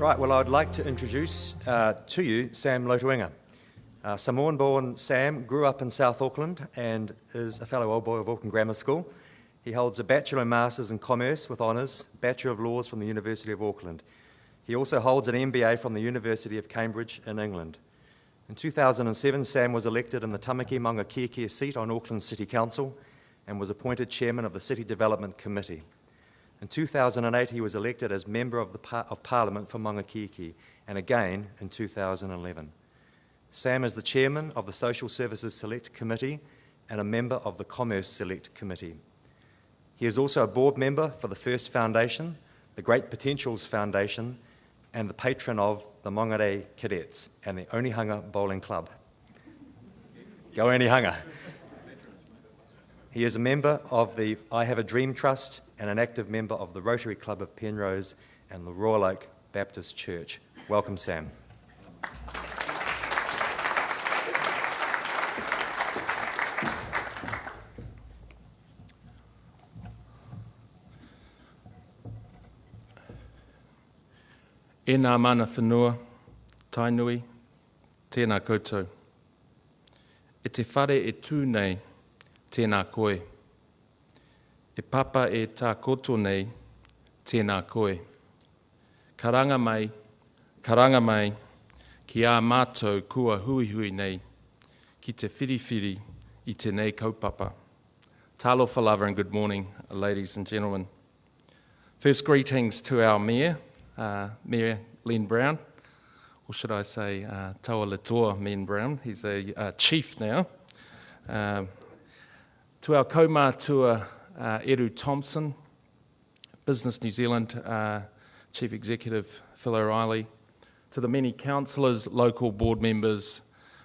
Right, well, I'd like to introduce to you Sam Lotu-liga. Samoan-born Sam grew up in South Auckland and is a fellow old boy of Auckland Grammar School. He holds a Bachelor and Masters in Commerce with honours, Bachelor of Laws from the University of Auckland. He also holds an MBA from the University of Cambridge in England. In 2007, Sam was elected in the Tamaki Maunga Kia seat on Auckland City Council and was appointed Chairman of the City Development Committee. In 2008, he was elected as Member of Parliament for Maunga Kia, and again in 2011. Sam is the Chairman of the Social Services Select Committee and a member of the Commerce Select Committee. He is also a board member for the First Foundation, the Great Potentials Foundation, and the patron of the Mongare Cadets and the Onehunga Bowling Club. Go Onehunga! He is a member of the I Have a Dream Trust and an active member of the Rotary Club of Penrose and the Royal Oak Baptist Church. Welcome, Sam. E nā mana whenua, tainui, tēnā koutou. E te whare e tū nei, tēnā koe. E papa e tā koto nei, tēnā koe. Karanga mai, ki a mātou kua hui nei, ki te whiriwhiri I te nei kaupapa. Talo for love and good morning, ladies and gentlemen. First greetings to our Mayor, Mayor Len Brown, or should I say Taua Latoa Len Brown, he's a chief now. To our kaumātua Eru Thompson, Business New Zealand Chief Executive Phil O'Reilly, to the many councillors, local board members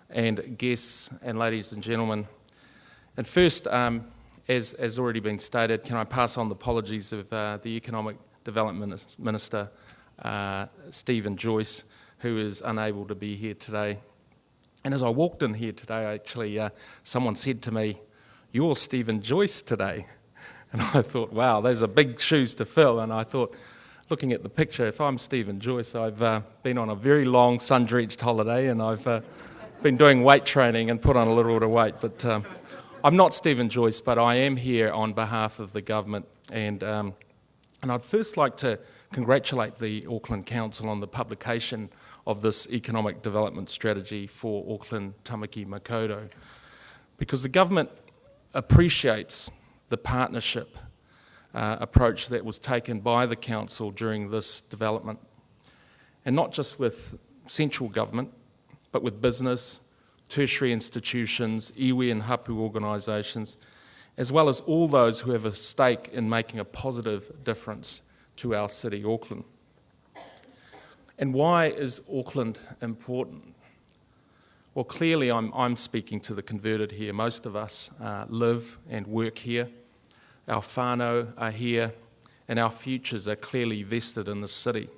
and guests and ladies and gentlemen. And first, as already been stated, can I pass on the apologies of the Economic Development Minister, Stephen Joyce, who is unable to be here today. And as I walked in here today, actually, someone said to me, "You're Stephen Joyce today." And I thought, wow, those are big shoes to fill. And I thought, looking at the picture, if I'm Stephen Joyce, I've been on a very long sun-drenched holiday and I've been doing weight training and put on a little bit of weight. But I'm not Stephen Joyce, but I am here on behalf of the government. And I'd first like to congratulate the Auckland Council on the publication of this economic development strategy for Auckland Tamaki Makaurau, because the government appreciates the partnership approach that was taken by the council during this development, and not just with central government, but with business, tertiary institutions, iwi and hapu organisations, as well as all those who have a stake in making a positive difference to our city, Auckland. And why is Auckland important? Well, clearly I'm speaking to the converted here. Most of us live and work here. Our whānau are here, and our futures are clearly vested in the city.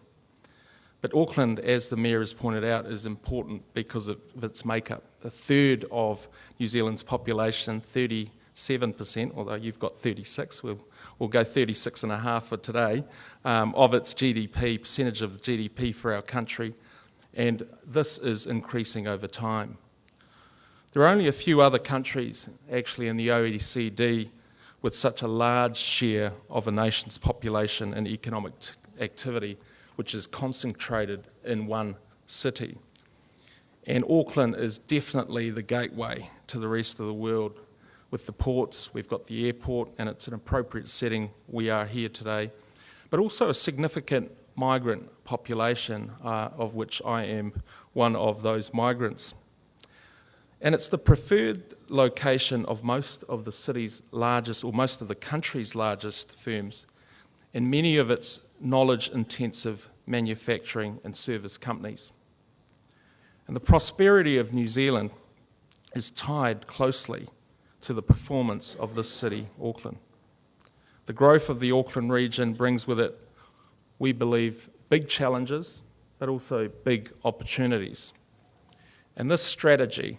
But Auckland, as the Mayor has pointed out, is important because of its makeup. A third of New Zealand's population, 37%, although you've got 36, we'll go 36.5 for today, of its GDP, percentage of the GDP for our country, and this is increasing over time. There are only a few other countries, actually, in the OECD with such a large share of a nation's population and economic activity, which is concentrated in one city. And Auckland is definitely the gateway to the rest of the world. With the ports, we've got the airport, and it's an appropriate setting we are here today, but also a significant migrant population, of which I am one of those migrants. And it's the preferred location of most of the city's largest, or most of the country's largest firms, and many of its knowledge-intensive manufacturing and service companies. And the prosperity of New Zealand is tied closely to the performance of this city, Auckland. The growth of the Auckland region brings with it, we believe, big challenges, but also big opportunities. And this strategy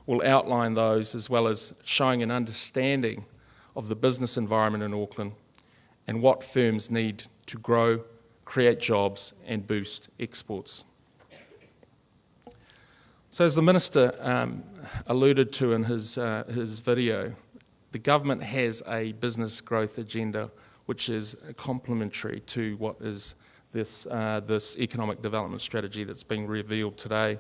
will outline those, as well as showing an understanding of the business environment in Auckland and what firms need to grow, create jobs and boost exports. So as the Minister alluded to in his video, the government has a business growth agenda which is complementary to what is this economic development strategy that's being revealed today.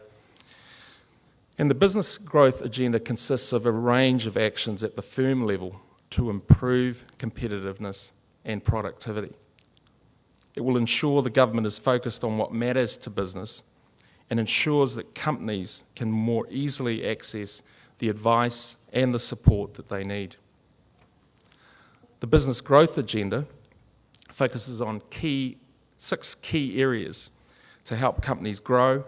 And the business growth agenda consists of a range of actions at the firm level to improve competitiveness and productivity. It will ensure the government is focused on what matters to business and ensures that companies can more easily access the advice and the support that they need. The business growth agenda focuses on 6 key areas to help companies grow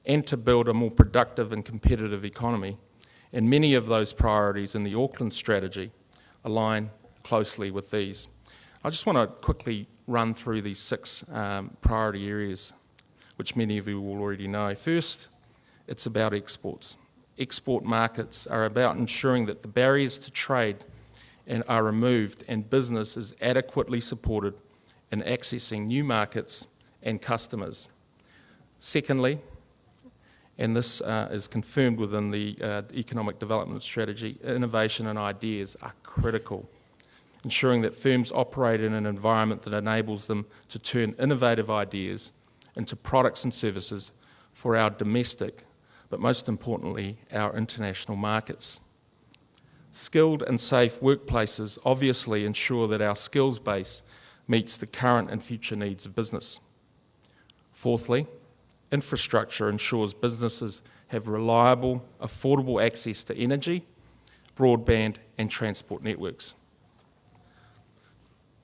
and to build a more productive and competitive economy. And many of those priorities in the Auckland strategy align closely with these. I just want to quickly run through these 6 priority areas, which many of you will already know. First, it's about exports. Export markets are about ensuring that the barriers to trade are removed and business is adequately supported in accessing new markets and customers. Secondly, and this is confirmed within the economic development strategy, innovation and ideas are critical, ensuring that firms operate in an environment that enables them to turn innovative ideas into products and services for our domestic, but most importantly, our international markets. Skilled and safe workplaces obviously ensure that our skills base meets the current and future needs of business. Fourthly, infrastructure ensures businesses have reliable, affordable access to energy, broadband and transport networks.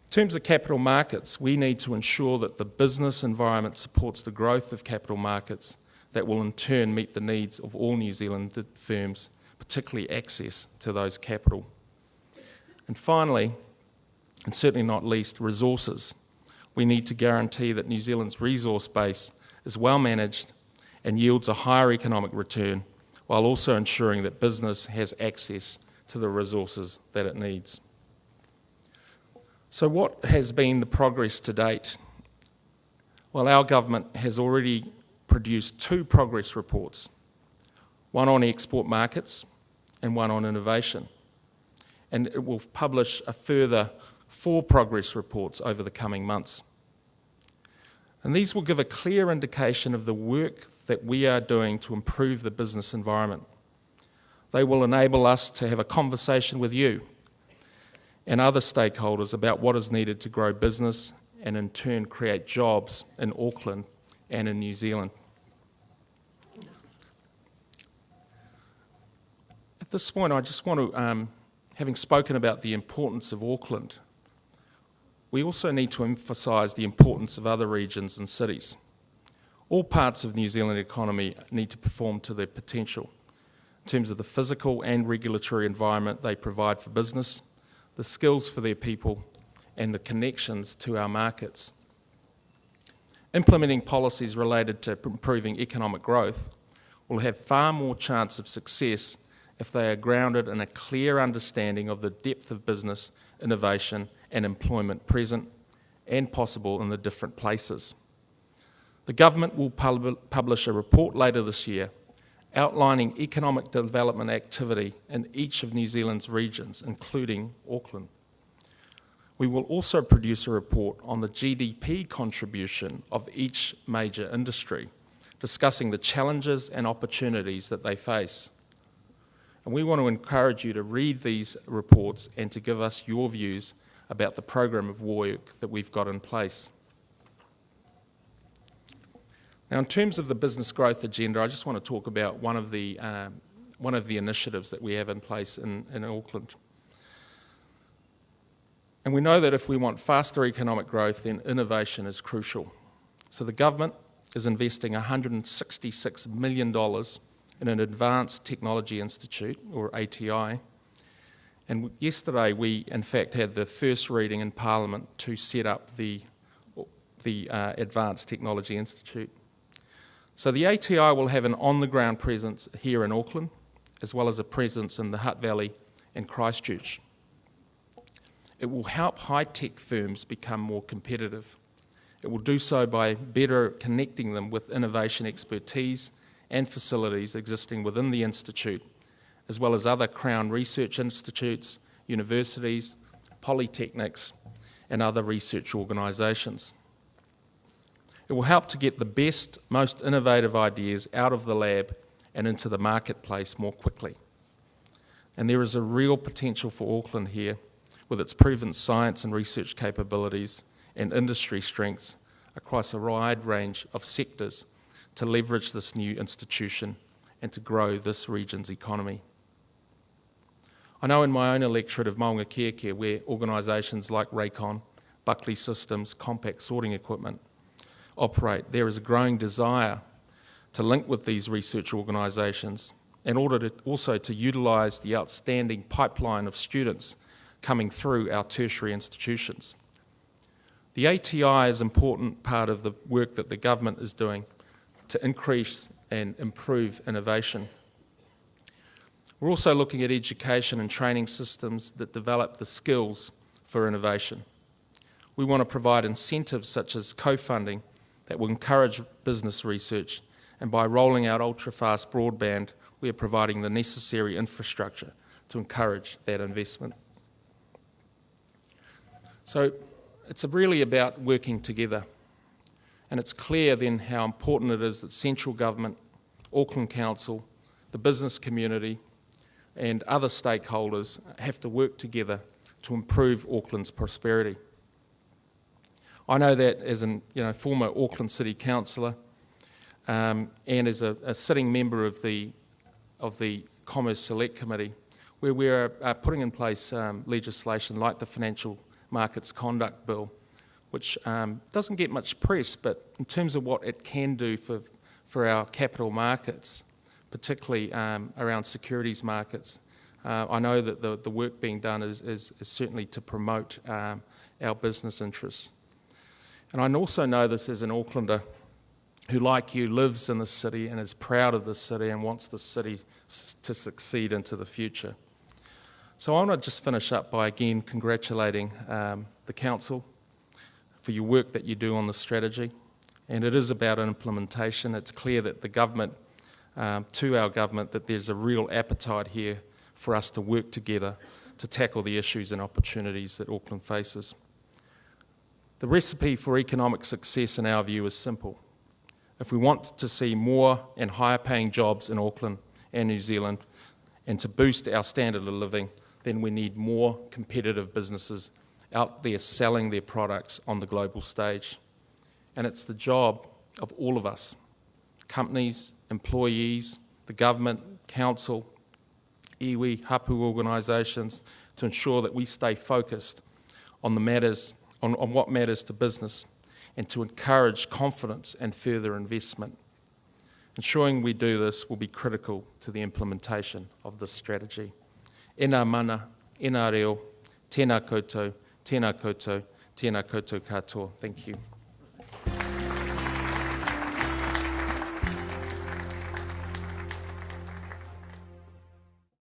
In terms of capital markets, we need to ensure that the business environment supports the growth of capital markets that will in turn meet the needs of all New Zealand firms, particularly access to those capital. And finally, and certainly not least, resources. We need to guarantee that New Zealand's resource base is well managed and yields a higher economic return, while also ensuring that business has access to the resources that it needs. So what has been the progress to date? Well, our government has already produced 2 progress reports, one on export markets and one on innovation. And it will publish a further 4 progress reports over the coming months. And these will give a clear indication of the work that we are doing to improve the business environment. They will enable us to have a conversation with you and other stakeholders about what is needed to grow business and in turn create jobs in Auckland and in New Zealand. At this point, I just want to, having spoken about the importance of Auckland, we also need to emphasise the importance of other regions and cities. All parts of New Zealand economy need to perform to their potential in terms of the physical and regulatory environment they provide for business, the skills for their people, and the connections to our markets. Implementing policies related to improving economic growth will have far more chance of success if they are grounded in a clear understanding of the depth of business, innovation and employment present and possible in the different places. The government will publish a report later this year outlining economic development activity in each of New Zealand's regions, including Auckland. We will also produce a report on the GDP contribution of each major industry, discussing the challenges and opportunities that they face. And we want to encourage you to read these reports and to give us your views about the program of work that we've got in place. Now, in terms of the business growth agenda, I just want to talk about one of the initiatives that we have in place in Auckland. And we know that if we want faster economic growth, then innovation is crucial. So the government is investing $166 million in an Advanced Technology Institute, or ATI. And yesterday we, in fact, had the first reading in Parliament to set up the Advanced Technology Institute. So the ATI will have an on-the-ground presence here in Auckland, as well as a presence in the Hutt Valley and Christchurch. It will help high-tech firms become more competitive, It will do so by better connecting them with innovation expertise and facilities existing within the Institute, as well as other Crown research institutes, universities, polytechnics, and other research organisations. It will help to get the best, most innovative ideas out of the lab and into the marketplace more quickly. And there is a real potential for Auckland here, with its proven science and research capabilities and industry strengths across a wide range of sectors, to leverage this new institution and to grow this region's economy. I know in my own electorate of Maunga Care, where organisations like Raycon, Buckley Systems, Compact Sorting Equipment operate, there is a growing desire to link with these research organisations in order to also to utilise the outstanding pipeline of students coming through our tertiary institutions. The ATI is an important part of the work that the government is doing to increase and improve innovation. We're also looking at education and training systems that develop the skills for innovation. We want to provide incentives such as co-funding that will encourage business research, and by rolling out ultra-fast broadband, we are providing the necessary infrastructure to encourage that investment. So it's really about working together, and it's clear then how important it is that central government, Auckland Council, the business community and other stakeholders have to work together to improve Auckland's prosperity. I know that as a former Auckland City Councillor and as a sitting member of the Commerce Select Committee, where we are putting in place legislation like the Financial Markets Conduct Bill, which doesn't get much press, but in terms of what it can do for our capital markets, particularly around securities markets, I know that the work being done is certainly to promote our business interests. And I also know this as an Aucklander who, like you, lives in the city and is proud of the city and wants the city to succeed into the future. So I want to just finish up by again congratulating the Council for your work that you do on the strategy. And it is about implementation. It's clear that the government, to our government, that there's a real appetite here for us to work together to tackle the issues and opportunities that Auckland faces. The recipe for economic success, in our view, is simple. If we want to see more and higher paying jobs in Auckland and New Zealand and to boost our standard of living, then we need more competitive businesses out there selling their products on the global stage. And it's the job of all of us, companies, employees, the government, council, iwi, hapu organisations, to ensure that we stay focused on the matters, on what matters to business, and to encourage confidence and further investment. Ensuring we do this will be critical to the implementation of this strategy. E nā mana, e nā reo, tēnā koutou, tēnā koutou, tēnā koutou katoa. Thank you.